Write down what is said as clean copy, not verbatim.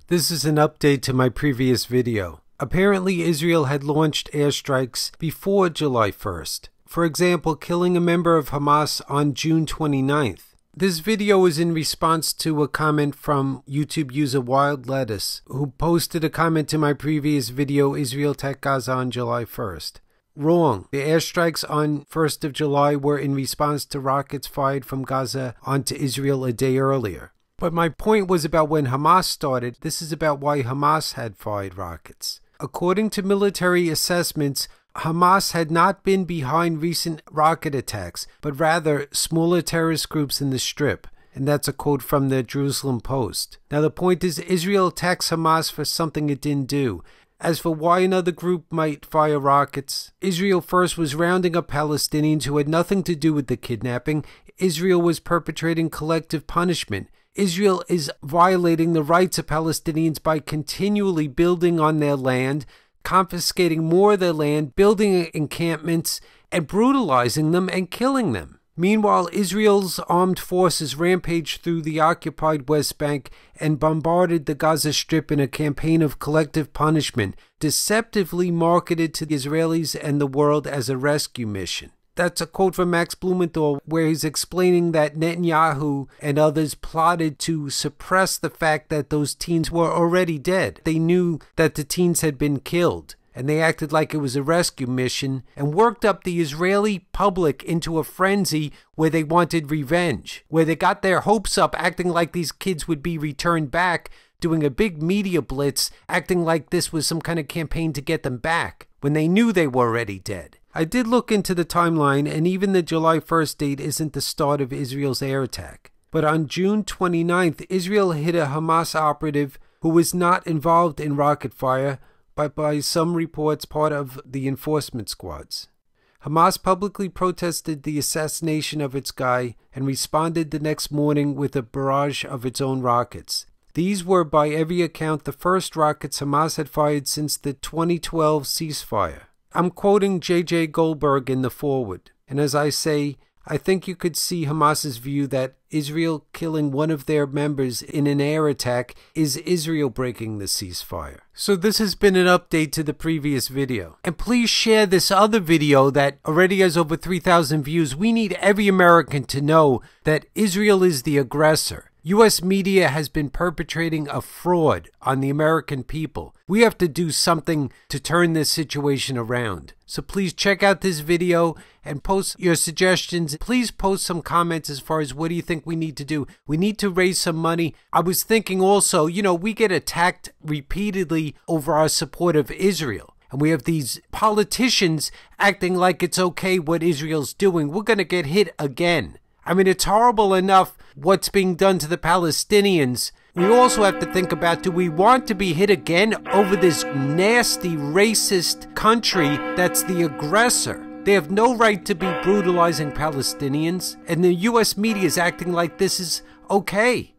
This is an update to my previous video. Apparently, Israel had launched airstrikes before July 1st. For example, killing a member of Hamas on June 29th. This video is in response to a comment from YouTube user Wild Lettuce, who posted a comment to my previous video, Israel attacked Gaza on July 1st. Wrong. The airstrikes on 1st of July were in response to rockets fired from Gaza onto Israel a day earlier. But my point was about when Hamas started. This is about why Hamas had fired rockets. According to military assessments, Hamas had not been behind recent rocket attacks, but rather smaller terrorist groups in the Strip. And that's a quote from the Jerusalem Post. Now the point is, Israel attacks Hamas for something it didn't do. As for why another group might fire rockets, Israel first was rounding up Palestinians who had nothing to do with the kidnapping. Israel was perpetrating collective punishment. Israel is violating the rights of Palestinians by continually building on their land, confiscating more of their land, building encampments, and brutalizing them and killing them. Meanwhile, Israel's armed forces rampaged through the occupied West Bank and bombarded the Gaza Strip in a campaign of collective punishment, deceptively marketed to the Israelis and the world as a rescue mission. That's a quote from Max Blumenthal, where he's explaining that Netanyahu and others plotted to suppress the fact that those teens were already dead. They knew that the teens had been killed, and they acted like it was a rescue mission and worked up the Israeli public into a frenzy where they wanted revenge, where they got their hopes up, acting like these kids would be returned back, doing a big media blitz, acting like this was some kind of campaign to get them back, when they knew they were already dead. I did look into the timeline, and even the July 1st date isn't the start of Israel's air attack. But on June 29th, Israel hit a Hamas operative who was not involved in rocket fire, but by some reports part of the enforcement squads. Hamas publicly protested the assassination of its guy and responded the next morning with a barrage of its own rockets. These were, by every account, the first rockets Hamas had fired since the 2012 ceasefire. I'm quoting J.J. Goldberg in the foreword, and as I say, I think you could see Hamas's view that Israel killing one of their members in an air attack is Israel breaking the ceasefire. So this has been an update to the previous video. And please share this other video that already has over 3,000 views. We need every American to know that Israel is the aggressor. U.S. media has been perpetrating a fraud on the American people. We have to do something to turn this situation around. So please check out this video and post your suggestions. Please post some comments as far as what do you think we need to do. We need to raise some money. I was thinking also, we get attacked repeatedly over our support of Israel. And we have these politicians acting like it's okay what Israel's doing. We're going to get hit again. I mean, it's horrible enough what's being done to the Palestinians. We also have to think about, do we want to be hit again over this nasty, racist country that's the aggressor? They have no right to be brutalizing Palestinians, and the U.S. media is acting like this is okay.